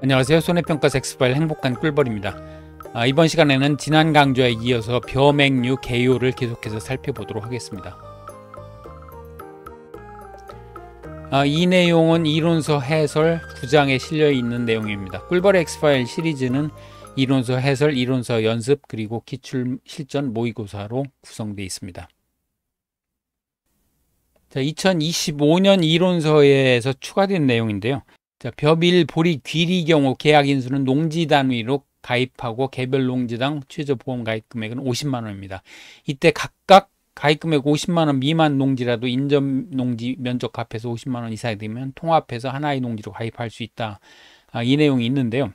안녕하세요. 손해평가사 엑스파일 행복한 꿀벌입니다. 이번 시간에는 지난 강좌에 이어서 벼맹류 개요를 계속해서 살펴보도록 하겠습니다. 이 내용은 이론서 해설 9장에 실려있는 내용입니다. 꿀벌의 엑스파일 시리즈는 이론서 해설, 이론서 연습, 그리고 기출 실전 모의고사로 구성되어 있습니다. 자, 2025년 이론서에서 추가된 내용인데요. 자, 벼밀, 보리, 귀리 경우 계약 인수는 농지 단위로 가입하고 개별 농지당 최저 보험 가입 금액은 50만 원입니다. 이때 각각 가입 금액 50만 원 미만 농지라도 인접 농지 면적 합해서 50만 원 이상이 되면 통합해서 하나의 농지로 가입할 수 있다. 이 내용이 있는데요.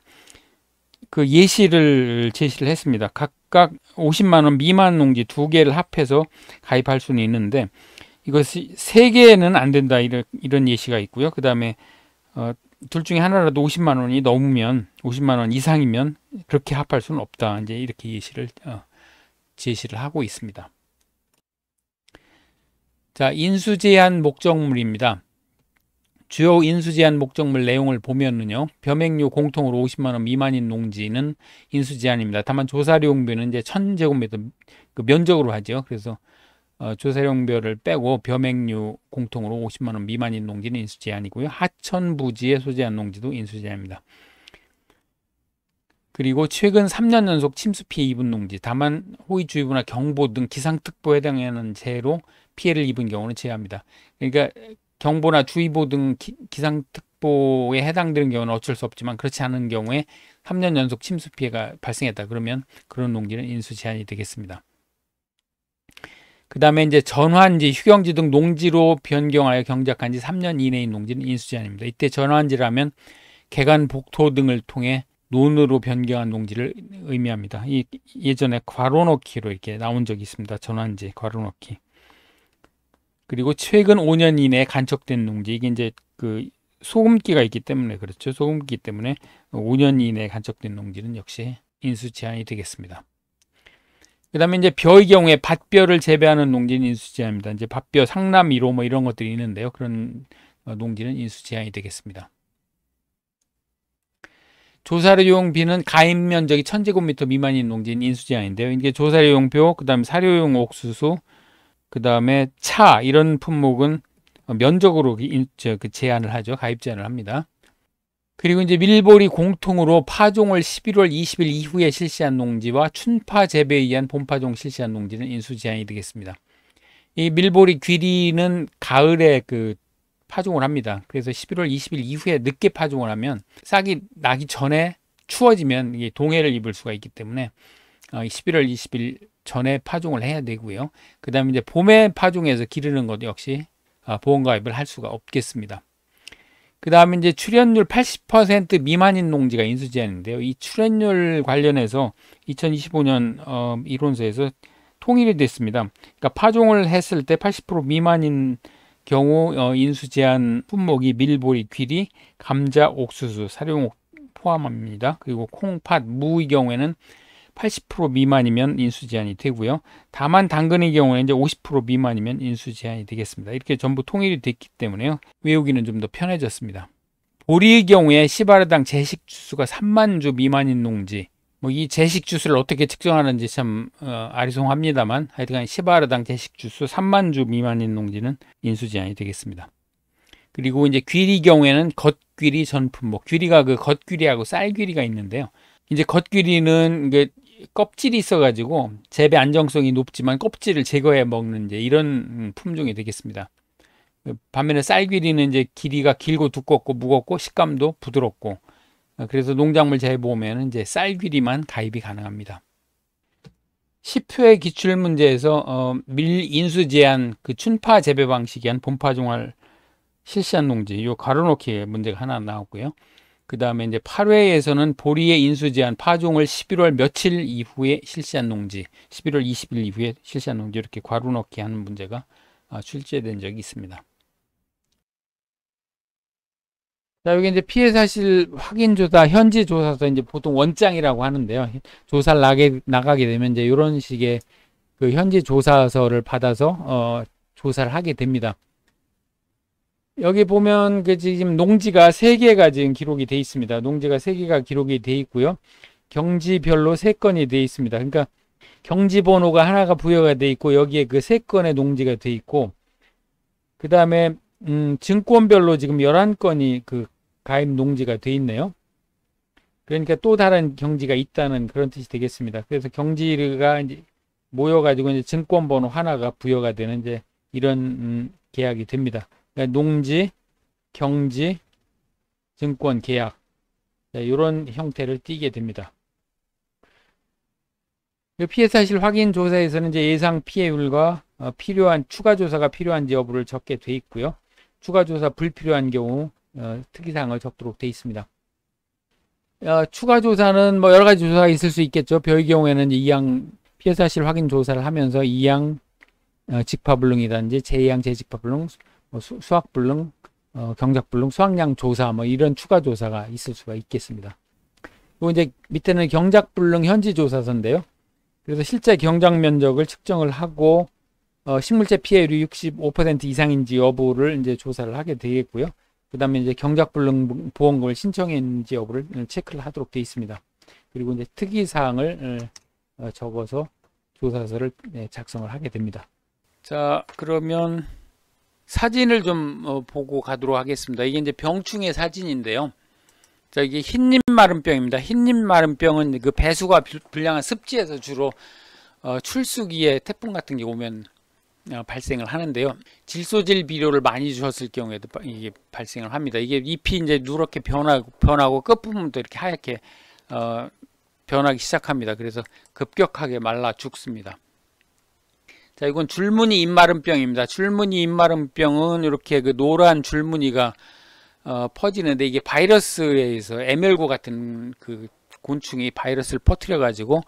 그 예시를 제시를 했습니다. 각각 50만 원 미만 농지 2개를 합해서 가입할 수는 있는데 이것이 3개는 안 된다. 이런 예시가 있고요. 그 다음에 둘 중에 하나라도 50만 원이 넘으면 50만 원 이상이면 그렇게 합할 수는 없다. 이제 이렇게 예시를 제시를 하고 있습니다. 자, 인수제한 목적물입니다. 주요 인수제한 목적물 내용을 보면은요, 벼맹류 공통으로 50만 원 미만인 농지는 인수제한입니다. 다만 조사료용별은 이제 1000제곱미터 그 면적으로 하죠. 그래서 조사료용별을 빼고 벼맹류 공통으로 50만 원 미만인 농지는 인수제한이고요. 하천 부지에 소재한 농지도 인수제한입니다. 그리고 최근 3년 연속 침수 피해 입은 농지, 다만 호위주의보나 경보 등 기상특보에 해당하는 재해로 피해를 입은 경우는 제외합니다. 그러니까 경보나 주의보 등 기상특보에 해당되는 경우는 어쩔 수 없지만 그렇지 않은 경우에 3년 연속 침수 피해가 발생했다. 그러면 그런 농지는 인수제한이 되겠습니다. 그 다음에 이제 전환지, 휴경지 등 농지로 변경하여 경작한 지 3년 이내인 농지는 인수제한입니다. 이때 전환지라면 개간, 복토 등을 통해 논으로 변경한 농지를 의미합니다. 예전에 괄호넣기로 이렇게 나온 적이 있습니다. 전환지, 괄호넣기. 그리고 최근 5년 이내에 간척된 농지, 이게 이제 그 소금기가 있기 때문에 그렇죠. 소금기 때문에 5년 이내에 간척된 농지는 역시 인수제한이 되겠습니다. 그 다음에 이제 벼의 경우에 밭벼를 재배하는 농지는 인수제한입니다. 이제 밭벼, 상남 1호 뭐 이런 것들이 있는데요. 그런 농지는 인수제한이 되겠습니다. 조사료용비는 가입 면적이 1000제곱미터 미만인 농지는 인수제한인데요. 이게 조사료용표, 그 다음에 사료용 옥수수, 그 다음에 차 이런 품목은 면적으로 제한을 하죠. 가입 제한을 합니다. 그리고 이제 밀보리 공통으로 파종을 11월 20일 이후에 실시한 농지와 춘파 재배에 의한 본파종 실시한 농지는 인수제한이 되겠습니다. 이 밀보리 귀리는 가을에 파종을 합니다. 그래서 11월 20일 이후에 늦게 파종을 하면 싹이 나기 전에 추워지면 이게 동해를 입을 수가 있기 때문에 11월 20일 전에 파종을 해야 되고요. 그 다음에 이제 봄에 파종해서 기르는 것 역시 보험가입을 할 수가 없겠습니다. 그 다음에 이제 출연율 80% 미만인 농지가 인수제한인데요. 이 출연율 관련해서 2025년 이론서에서 통일이 됐습니다. 그러니까 파종을 했을 때 80% 미만인 경우 인수제한 품목이 밀보리, 귀리, 감자, 옥수수, 사료용 포함합니다. 그리고 콩, 팥, 무의 경우에는 80% 미만이면 인수제한이 되고요. 다만 당근의 경우에 이제 50% 미만이면 인수제한이 되겠습니다. 이렇게 전부 통일이 됐기 때문에요. 외우기는 좀 더 편해졌습니다. 보리의 경우에 시바르당 제식 주수가 3만 주 미만인 농지, 이 제식 주수를 어떻게 측정하는지 참 아리송합니다만 하여튼 시바르당 제식 주수 3만 주 미만인 농지는 인수제한이 되겠습니다. 그리고 이제 귀리 경우에는 겉귀리 전품목, 귀리가 겉귀리하고 쌀귀리가 있는데요. 이제 겉귀리는 이게 껍질이 있어가지고 재배 안정성이 높지만 껍질을 제거해 먹는 이제 이런 품종이 되겠습니다. 반면에 쌀귀리는 이제 길이가 길고 두껍고 무겁고 식감도 부드럽고 그래서 농작물 재배보험에는 이제 쌀귀리만 가입이 가능합니다. 10회 기출문제에서 밀인수제한 춘파 재배 방식이 한 본파종을 실시한 농지, 요 가로놓기 문제가 하나 나왔고요. 그 다음에 이제 8회에서는 보리의 인수제한 파종을 11월 며칠 이후에 실시한 농지, 11월 20일 이후에 실시한 농지 이렇게 괄호 넣기 하는 문제가 출제된 적이 있습니다. 자, 여기 이제 피해 사실 확인 조사, 현지 조사서 이제 보통 원장이라고 하는데요. 조사를 나가게 되면 이제 이런 식의 현지 조사서를 받아서 조사를 하게 됩니다. 여기 보면 그 지금 농지가 3개가 지금 기록이 돼 있습니다. 농지가 3개가 기록이 돼 있고요. 경지별로 3건이 돼 있습니다. 그러니까 경지 번호가 하나가 부여가 돼 있고 여기에 그 3건의 농지가 돼 있고 그 다음에 증권별로 지금 11건이 그 가입 농지가 돼 있네요. 그러니까 또 다른 경지가 있다는 그런 뜻이 되겠습니다. 그래서 경지가 이제 모여가지고 이제 증권번호 하나가 부여가 되는 이제 이런 계약이 됩니다. 그러니까 농지, 경지, 증권 계약 이런 형태를 띠게 됩니다. 피해 사실 확인 조사에서는 이제 예상 피해율과 필요한 추가 조사가 필요한지 여부를 적게 돼 있고요. 추가 조사 불필요한 경우 특이사항을 적도록 돼 있습니다. 추가 조사는 뭐 여러 가지 조사가 있을 수 있겠죠. 벼의 경우에는 이양 피해 사실 확인 조사를 하면서 이양 직파불능이라든지 제2양 재직파불능, 수학불능, 경작불능, 수학량 조사 뭐 이런 추가 조사가 있을 수가 있겠습니다. 그리고 이제 밑에는 경작불능 현지 조사서인데요. 그래서 실제 경작 면적을 측정을 하고 식물체 피해율이 65% 이상인지 여부를 이제 조사를 하게 되겠고요. 그 다음에 이제 경작불능 보험금을 신청했는지 여부를 체크를 하도록 되어 있습니다. 그리고 이제 특이사항을 적어서 조사서를 작성을 하게 됩니다. 자, 그러면 사진을 좀 보고 가도록 하겠습니다. 이게 이제 병충해 사진인데요. 자, 이게 흰잎 마른병입니다. 흰잎 마른병은 그 배수가 불량한 습지에서 주로 출수기에 태풍 같은 게 오면 발생을 하는데요. 질소질 비료를 많이 주었을 경우에도 이게 발생을 합니다. 이게 잎이 이제 누렇게 변하고 끝부분도 이렇게 하얗게 변하기 시작합니다. 그래서 급격하게 말라 죽습니다. 자, 이건 줄무늬 잎마른병입니다. 줄무늬 잎마른병은 이렇게 그 노란 줄무늬가 퍼지는데 이게 바이러스에 의해서 에멜고 같은 그 곤충이 바이러스를 퍼뜨려 가지고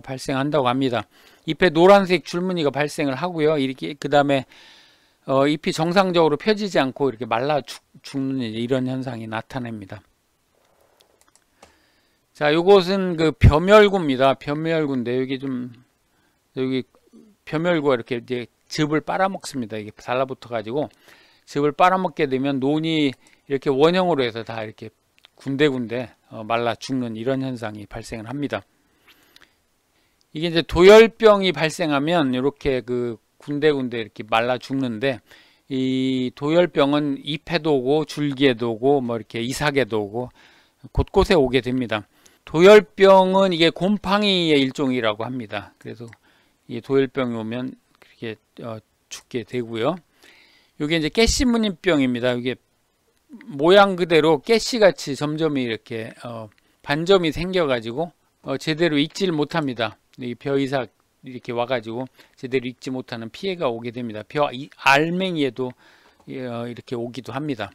발생한다고 합니다. 잎에 노란색 줄무늬가 발생을 하고요. 이렇게 그 다음에 잎이 정상적으로 펴지지 않고 이렇게 말라 죽는 이런 현상이 나타납니다. 자, 요것은 그 벼멸구입니다. 벼멸구인데 여기 벼멸구가 이렇게 이제 즙을 빨아먹습니다. 이게 달라붙어 가지고 즙을 빨아먹게 되면 논이 이렇게 원형으로 해서 다 이렇게 군데군데 말라 죽는 이런 현상이 발생을 합니다. 이게 이제 도열병이 발생하면 이렇게 그 군데군데 이렇게 말라 죽는데 이 도열병은 잎에도 오고 줄기에도 오고 뭐 이렇게 이삭에도 오고 곳곳에 오게 됩니다. 도열병은 이게 곰팡이의 일종이라고 합니다. 그래서 이 도열병이 오면 그렇게 죽게 되고요. 이게 이제 깨씨무늬병입니다. 이게 모양 그대로 깨씨같이 점점이 이렇게 반점이 생겨가지고 제대로 익지를 못합니다. 이 벼이삭 이렇게 와가지고 제대로 익지 못하는 피해가 오게 됩니다. 벼 알맹이에도 이렇게 오기도 합니다.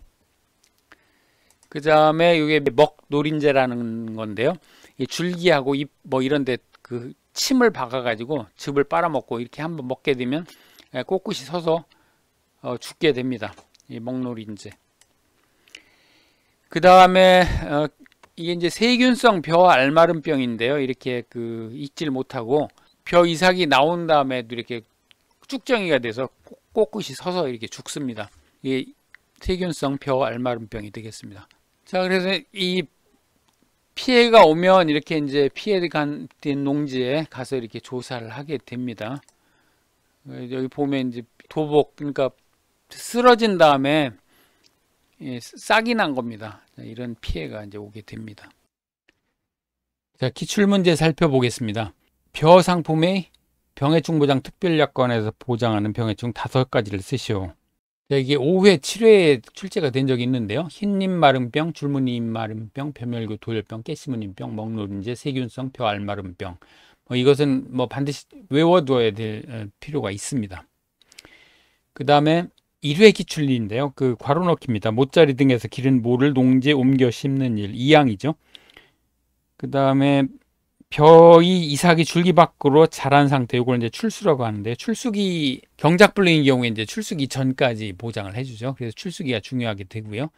그 다음에 이게 먹노린재라는 건데요. 이 줄기하고 잎 뭐 이런데 그 침을 박아가지고 즙을 빨아먹고 이렇게 한번 먹게 되면 꼿꼿이 서서 죽게 됩니다. 이 먹노린재. 그 다음에 이게 이제 세균성 벼 알마름병인데요. 이렇게 그 익질 못하고 벼 이삭이 나온 다음에도 이렇게 쭉정이가 돼서 꼿꼿이 서서 이렇게 죽습니다. 이게 세균성 벼 알마름병이 되겠습니다. 자, 그래서 이 피해가 오면 이렇게 이제 피해가 된 농지에 가서 이렇게 조사를 하게 됩니다. 여기 보면 이제 도복, 그러니까 쓰러진 다음에 싹이 난 겁니다. 이런 피해가 이제 오게 됩니다. 자, 기출문제 살펴보겠습니다. 벼 상품의 병해충 보장 특별약관에서 보장하는 병해충 5가지를 쓰시오. 자, 이게 5회, 7회에 출제가 된 적이 있는데요. 흰잎 마른병, 줄무늬 잎 마른병, 벼멸구, 도열병, 깨씨무늬병, 먹노린재, 세균성 벼 알마른병. 이것은 뭐 반드시 외워둬야 될 필요가 있습니다. 그 다음에 1회 기출리인데요. 그 괄호 넣기입니다. 모짜리 등에서 기른 모를 농지에 옮겨 심는 일, 2항이죠. 그 다음에 벼의 이삭이 줄기 밖으로 자란 상태, 이걸 이제 출수라고 하는데, 출수기 경작불능의 경우에 이제 출수기 전까지 보장을 해주죠. 그래서 출수기가 중요하게 되고요.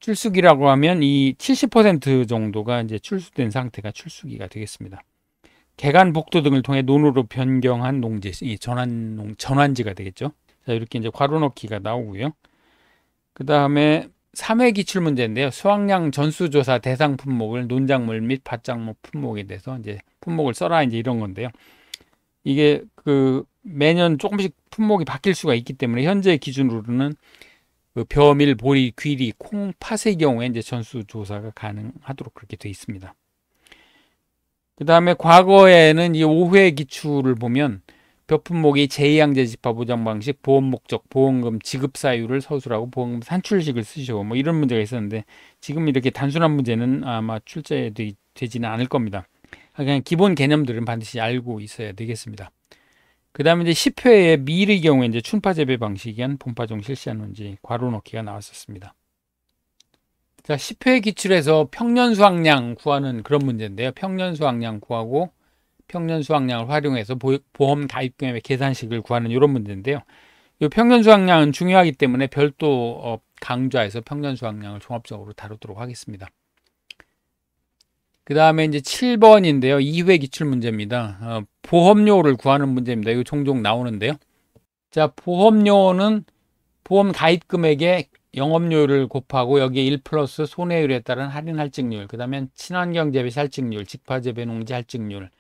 출수기라고 하면 이 70% 정도가 이제 출수된 상태가 출수기가 되겠습니다. 개간 복도 등을 통해 논으로 변경한 농지, 이 전환지가 되겠죠. 자, 이렇게 이제 괄호 넣기가 나오고요. 그 다음에 3회 기출 문제인데요. 수확량 전수조사 대상 품목을 논작물 및 밭작물 품목에 대해서 이제 품목을 써라 이제 이런 건데요. 이게 그 매년 조금씩 품목이 바뀔 수가 있기 때문에 현재 기준으로는 그 벼, 밀, 보리, 귀리, 콩, 팥의 경우에 이제 전수조사가 가능하도록 그렇게 되어 있습니다. 그 다음에 과거에는 이 5회 기출을 보면 벼 품목이 제2양재집합 보장 방식, 보험 목적, 보험금 지급 사유를 서술하고 보험금 산출식을 쓰시오. 뭐 이런 문제가 있었는데 지금 이렇게 단순한 문제는 아마 출제되지는 않을 겁니다. 그냥 기본 개념들은 반드시 알고 있어야 되겠습니다. 그 다음에 이제 10회에 밀의 경우에 이제 춘파 재배 방식에 한 본파종 실시한 문제 괄호 넣기가 나왔었습니다. 자, 10회 기출에서 평년 수확량 구하는 그런 문제인데요. 평년 수확량 구하고 평년 수확량을 활용해서 보험 가입금액 계산식을 구하는 이런 문제인데요. 이 평년 수확량은 중요하기 때문에 별도 강좌에서 평년 수확량을 종합적으로 다루도록 하겠습니다. 그 다음에 이제 7번인데요. 2회 기출 문제입니다. 보험료를 구하는 문제입니다. 이거 종종 나오는데요. 자, 보험료는 보험 가입금액에 영업료를 곱하고 여기에 1 플러스 손해율에 따른 할인 할증률, 그 다음에 친환경 재배 할증률, 직파 재배 농지 할증률,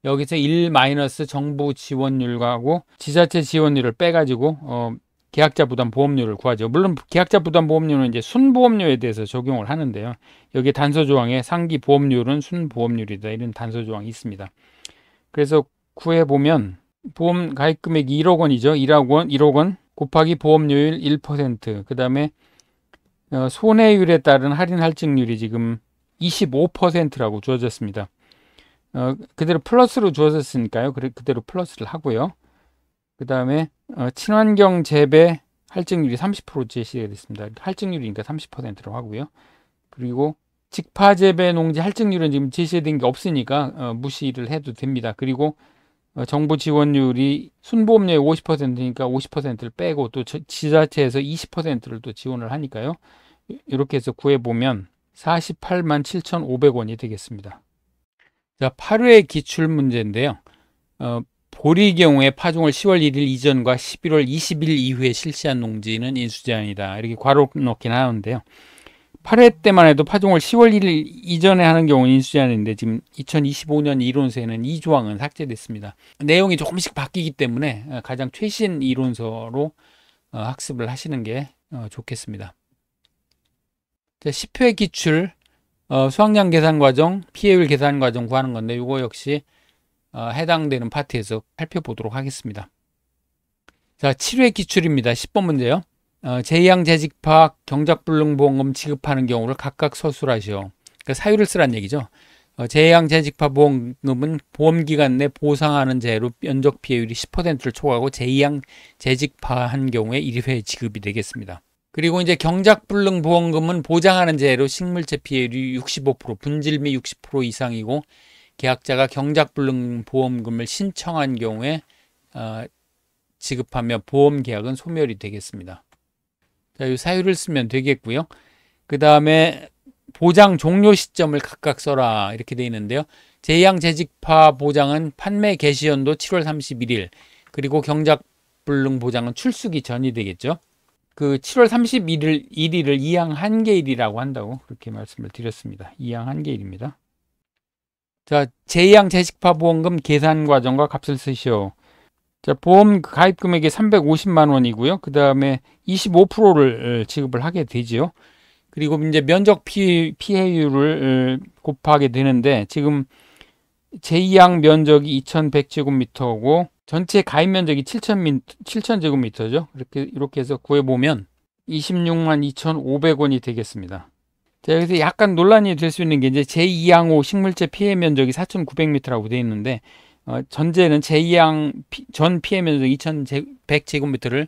여기서 1 마이너스 정부 지원율하고 지자체 지원율을 빼가지고 계약자 부담 보험료를 구하죠. 물론 계약자 부담 보험료는 이제 순보험료에 대해서 적용을 하는데요. 여기 단서 조항에 상기 보험료는 순보험률이다 이런 단서 조항이 있습니다. 그래서 구해 보면 보험 가입 금액이 1억 원이죠. 1억 원 곱하기 보험료율 1%. 그 다음에 손해율에 따른 할인 할증률이 지금 25%라고 주어졌습니다. 그대로 플러스로 주어졌으니까요. 그대로 플러스를 하고요. 그 다음에 친환경 재배 할증률이 30% 제시가 됐습니다. 할증률이니까 30%라고 하고요. 그리고 직파 재배 농지 할증률은 지금 제시된 게 없으니까 무시를 해도 됩니다. 그리고 정부 지원율이 순보험료의 50%니까 50%를 빼고 또 지자체에서 20%를 또 지원을 하니까요. 이렇게 해서 구해보면 48만 7,500원이 되겠습니다. 자, 8회 기출 문제인데요. 보리 경우에 파종을 10월 1일 이전과 11월 20일 이후에 실시한 농지는 인수제한이다. 이렇게 괄호 넣긴 하는데요. 8회 때만 해도 파종을 10월 1일 이전에 하는 경우는 인수제한인데 지금 2025년 이론서에는 이 조항은 삭제됐습니다. 내용이 조금씩 바뀌기 때문에 가장 최신 이론서로 학습을 하시는 게 좋겠습니다. 자, 10회 기출 수확량 계산 과정, 피해율 계산 과정 구하는 건데 이거 역시 해당되는 파트에서 살펴보도록 하겠습니다. 자, 7회 기출입니다. 10번 문제요. 제2양 재직파 경작불능보험금 지급하는 경우를 각각 서술하시오. 그러니까 사유를 쓰란 얘기죠. 제2양 재직파 보험금은 보험기간 내 보상하는 재해로 면적 피해율이 10%를 초과하고 제2양 재직파한 경우에 1회 지급이 되겠습니다. 그리고 이제 경작불능보험금은 보장하는 재해로 식물체 피해율이 65%, 분질미 60% 이상이고 계약자가 경작불능보험금을 신청한 경우에 지급하며 보험계약은 소멸이 되겠습니다. 자, 이 사유를 쓰면 되겠고요. 그 다음에 보장 종료 시점을 각각 써라 이렇게 되어 있는데요. 제2양 재직파 보장은 판매 개시연도 7월 31일 그리고 경작불능 보장은 출수기 전이 되겠죠. 그 7월 31일 1일을 2양 한계일이라고 한다고 그렇게 말씀을 드렸습니다. 2양 한계일입니다. 자, 제2양 재직파 보험금 계산 과정과 값을 쓰시오. 자, 보험 가입 금액이 350만 원이고요. 그 다음에 25%를 지급을 하게 되지요. 그리고 이제 면적 피해율을 곱하게 되는데 지금 제2양 면적이 2,100제곱미터고 전체 가입 면적이 7,000제곱미터죠. 이렇게 해서 구해보면 26만 2,500원이 되겠습니다. 자, 여기서 약간 논란이 될 수 있는 게 이제 제2양호 식물체 피해 면적이 4,900m라고 되어 있는데 전제는 제2양 전 피해 면적 2,100제곱미터를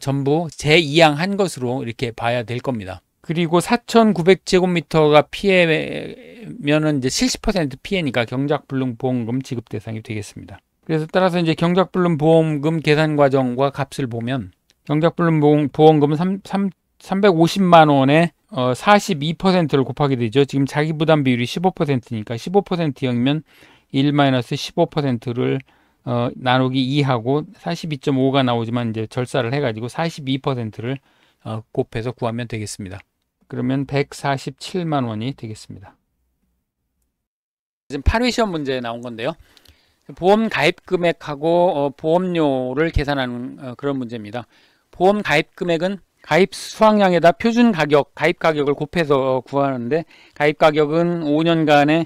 전부 제2양 한 것으로 이렇게 봐야 될 겁니다. 그리고 4,900제곱미터가 피해면은 이제 70% 피해니까 경작불능보험금 지급 대상이 되겠습니다. 그래서 따라서 이제 경작불능보험금 계산 과정과 값을 보면 경작불능보험금은 350만 원에 42%를 곱하게 되죠. 지금 자기부담 비율이 15%니까 15%이면 1-15%를 나누기 2하고 42.5가 나오지만 이제 절사를 해가지고 42%를 곱해서 구하면 되겠습니다. 그러면 147만 원이 되겠습니다. 지금 8회 시험 문제 나온 건데요. 보험 가입 금액하고 보험료를 계산하는 그런 문제입니다. 보험 가입 금액은 가입 수확량에다 표준 가격, 가입 가격을 곱해서 구하는데, 가입 가격은 5년간의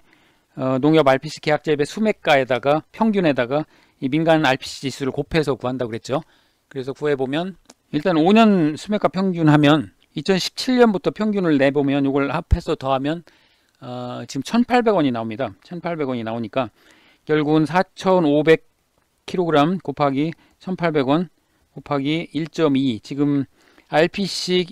농협 RPC 계약재배 수매가에다가 평균에다가 이 민간 RPC 지수를 곱해서 구한다고 그랬죠. 그래서 구해보면 일단 5년 수매가 평균하면 2017년부터 평균을 내보면 이걸 합해서 더하면 지금 1,800원이 나옵니다. 1,800원이 나오니까 결국은 4,500kg 곱하기 1,800원 곱하기 1.2, 지금 RPC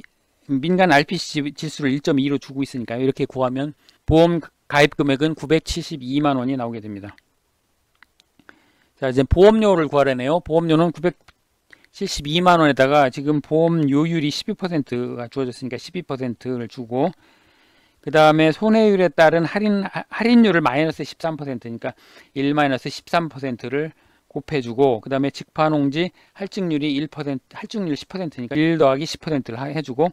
민간 RPC 지수를 1.2로 주고 있으니까요. 이렇게 구하면 보험 가입 금액은 972만 원이 나오게 됩니다. 자, 이제 보험료를 구하려네요. 보험료는 972만 원에다가 지금 보험료율이 12%가 주어졌으니까 12%를 주고, 그 다음에 손해율에 따른 할인율을 마이너스 13%니까 1-13%를 곱해주고, 그 다음에 직판홍지 할증률이 1%, 할증률 10%니까 1 더하기 10%를 해주고,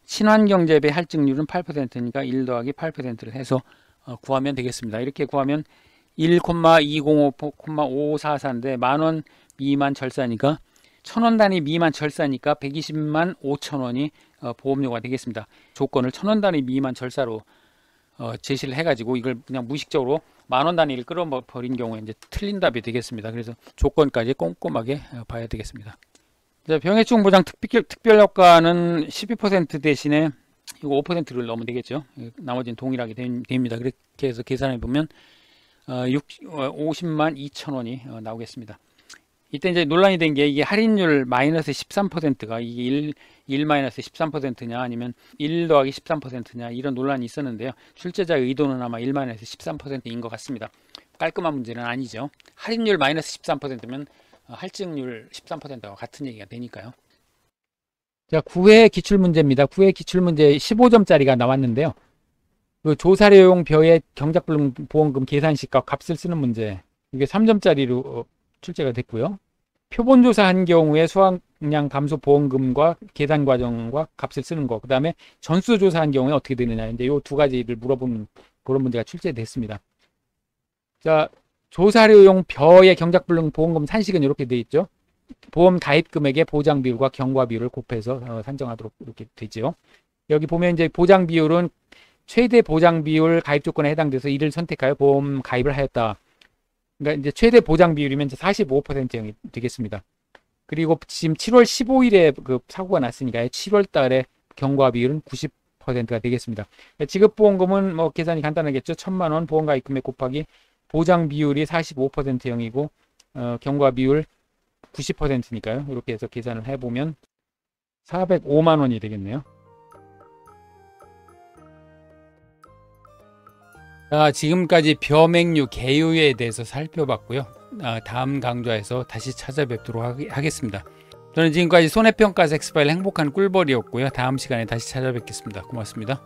친환경재배 할증률은 8%니까 1 더하기 8%를 해서 구하면 되겠습니다. 이렇게 구하면 1,205,544인데 만원 미만 절사니까 1,000원 단위 미만 절사니까 120만 5천 원이 보험료가 되겠습니다. 조건을 1,000원 단위 미만 절사로 제시를 해가지고 이걸 그냥 무의식적으로 만원 단위를 끌어버린 경우에 이제 틀린 답이 되겠습니다. 그래서 조건까지 꼼꼼하게 봐야 되겠습니다. 병해충 보장 특별 효과는 12% 대신에 이거 5%를 넣으면 되겠죠. 나머지는 동일하게 됩니다. 그렇게 해서 계산해 보면 50만 2천 원이 나오겠습니다. 이때 이제 논란이 된 게 이게 할인율 마이너스 13%가 이게 1-13%냐 아니면 1 더하기 13%냐 이런 논란이 있었는데요. 출제자의 의도는 아마 1-13%인 것 같습니다. 깔끔한 문제는 아니죠. 할인율 마이너스 13%면 할증률 13%와 같은 얘기가 되니까요. 자, 9회 기출문제입니다. 9회 기출문제 15점짜리가 나왔는데요. 그 조사료용 벼의 경작보험금 계산식과 값을 쓰는 문제, 이게 3점짜리로 출제가 됐고요. 표본조사한 경우에 수확량 감소 보험금과 계산 과정과 값을 쓰는 거, 그 다음에 전수조사한 경우에 어떻게 되느냐, 이제 이 두 가지를 물어보는 그런 문제가 출제됐습니다. 자, 조사료용 벼의 경작보험금 산식은 이렇게 되어 있죠. 보험 가입 금액의 보장 비율과 경과 비율을 곱해서 산정하도록 이렇게 되죠. 여기 보면 이제 보장 비율은 최대 보장 비율 가입 조건에 해당돼서 이를 선택하여 보험 가입을 하였다. 그러니까 이제 최대 보장 비율이면 45%이 되겠습니다. 그리고 지금 7월 15일에 그 사고가 났으니까 7월 달에 경과 비율은 90%가 되겠습니다. 지급보험금은 뭐 계산이 간단하겠죠. 1,000만 원 보험 가입 금액 곱하기 보장 비율이 45%형이고 경과 비율 90%니까요. 이렇게 해서 계산을 해보면 405만 원이 되겠네요. 지금까지 벼맹류 개요에 대해서 살펴봤고요. 다음 강좌에서 다시 찾아뵙도록 하겠습니다. 저는 지금까지 손해평가 섹스파일 행복한 꿀벌이었고요. 다음 시간에 다시 찾아뵙겠습니다. 고맙습니다.